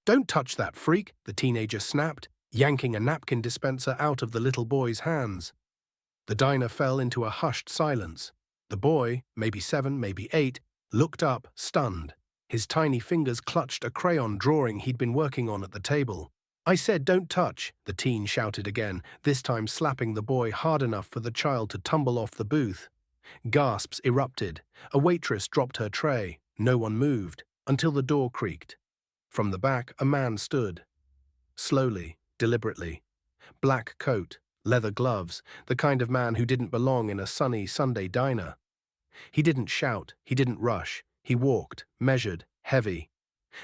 "Don't touch that, freak," the teenager snapped, yanking a napkin dispenser out of the little boy's hands. The diner fell into a hushed silence. The boy, maybe 7, maybe 8, looked up, stunned. His tiny fingers clutched a crayon drawing he'd been working on at the table. "I said don't touch," the teen shouted again, this time slapping the boy hard enough for the child to tumble off the booth. Gasps erupted. A waitress dropped her tray. No one moved, until the door creaked. From the back, a man stood. Slowly, deliberately. Black coat, leather gloves, the kind of man who didn't belong in a sunny Sunday diner. He didn't shout, he didn't rush. He walked, measured, heavy.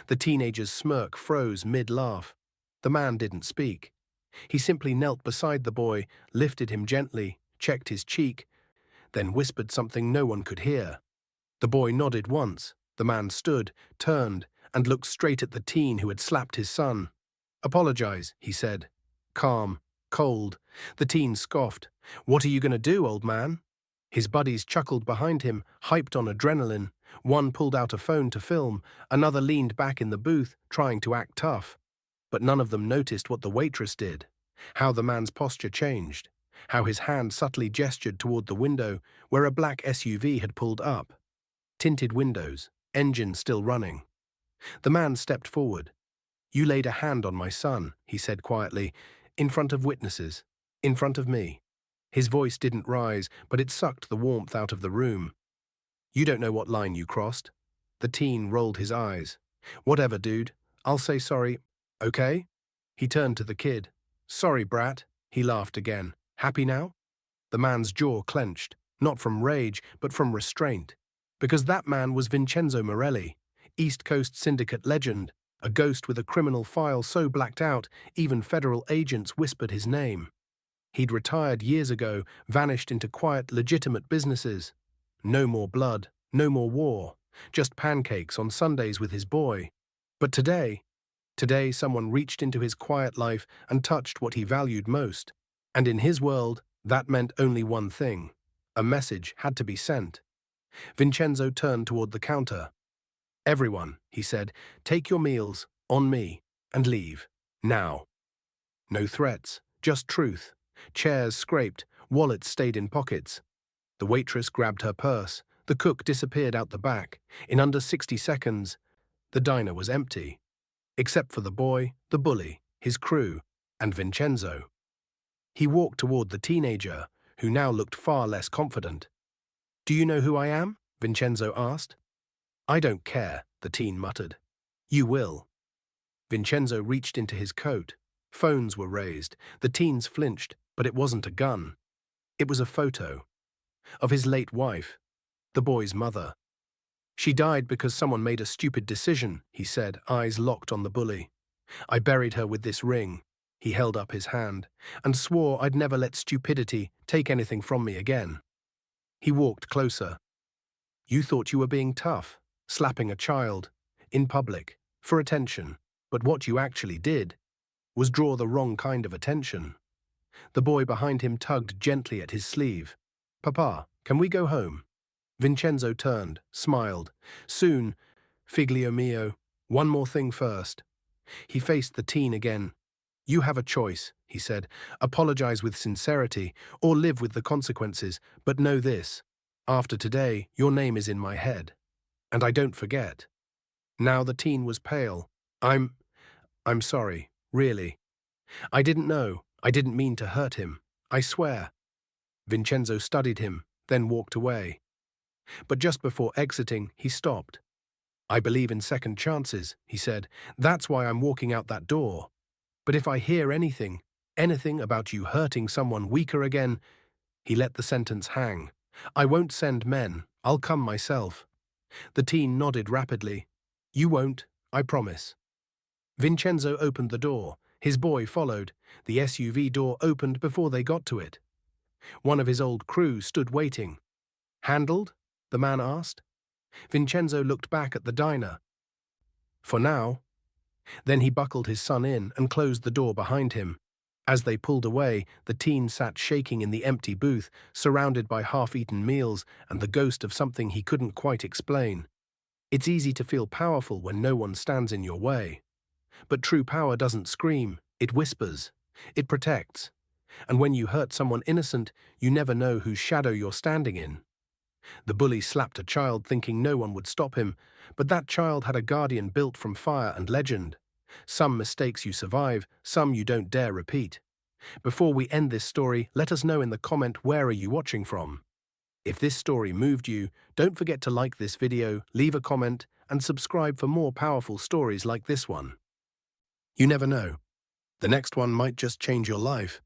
The teenager's smirk froze mid-laugh. The man didn't speak. He simply knelt beside the boy, lifted him gently, checked his cheek, then whispered something no one could hear. The boy nodded once. The man stood, turned, and looked straight at the teen who had slapped his son. "Apologize," he said. Calm, cold. The teen scoffed. "What are you going to do, old man?" His buddies chuckled behind him, hyped on adrenaline. One pulled out a phone to film, another leaned back in the booth, trying to act tough. But none of them noticed what the waitress did, how the man's posture changed, how his hand subtly gestured toward the window where a black SUV had pulled up. Tinted windows, engine still running. The man stepped forward. "You laid a hand on my son," he said quietly, "in front of witnesses, in front of me." His voice didn't rise, but it sucked the warmth out of the room. "You don't know what line you crossed." The teen rolled his eyes. "Whatever, dude. I'll say sorry, okay?" He turned to the kid. "Sorry, brat." He laughed again. "Happy now?" The man's jaw clenched, not from rage, but from restraint. Because that man was Vincenzo Morelli, East Coast syndicate legend, a ghost with a criminal file so blacked out, even federal agents whispered his name. He'd retired years ago, vanished into quiet, legitimate businesses. No more blood, no more war, just pancakes on Sundays with his boy. But today someone reached into his quiet life and touched what he valued most. And in his world, that meant only one thing. A message had to be sent. Vincenzo turned toward the counter. "Everyone," he said, "take your meals, on me, and leave. Now." No threats, just truth. Chairs scraped, wallets stayed in pockets. The waitress grabbed her purse. The cook disappeared out the back. In under 60 seconds, the diner was empty. Except for the boy, the bully, his crew, and Vincenzo. He walked toward the teenager, who now looked far less confident. "Do you know who I am?" Vincenzo asked. "I don't care," the teen muttered. "You will." Vincenzo reached into his coat. Phones were raised. The teens flinched, but it wasn't a gun. It was a photo. Of his late wife, the boy's mother. "She died because someone made a stupid decision," he said, eyes locked on the bully. "I buried her with this ring," he held up his hand, "and swore I'd never let stupidity take anything from me again." He walked closer. "You thought you were being tough, slapping a child, in public, for attention, but what you actually did was draw the wrong kind of attention." The boy behind him tugged gently at his sleeve. "Papa, can we go home?" Vincenzo turned, smiled. "Soon, figlio mio. One more thing first." He faced the teen again. "You have a choice," he said. "Apologize with sincerity, or live with the consequences, but know this. After today, your name is in my head. And I don't forget." Now the teen was pale. I'm sorry, really. I didn't know. I didn't mean to hurt him. I swear." Vincenzo studied him, then walked away. But just before exiting, he stopped. "I believe in second chances," he said. "That's why I'm walking out that door. But if I hear anything about you hurting someone weaker again," he let the sentence hang. "I won't send men. I'll come myself." The teen nodded rapidly. "You won't, I promise." Vincenzo opened the door. His boy followed. The SUV door opened before they got to it. One of his old crew stood waiting. "Handled?" the man asked. Vincenzo looked back at the diner. "For now." Then he buckled his son in and closed the door behind him. As they pulled away, the teen sat shaking in the empty booth, surrounded by half-eaten meals and the ghost of something he couldn't quite explain. It's easy to feel powerful when no one stands in your way. But true power doesn't scream, it whispers. It protects. And when you hurt someone innocent, you never know whose shadow you're standing in. The bully slapped a child thinking no one would stop him, but that child had a guardian built from fire and legend. Some mistakes you survive, some you don't dare repeat. Before we end this story, let us know in the comment where are you watching from. If this story moved you, don't forget to like this video, leave a comment, and subscribe for more powerful stories like this one. You never know. The next one might just change your life.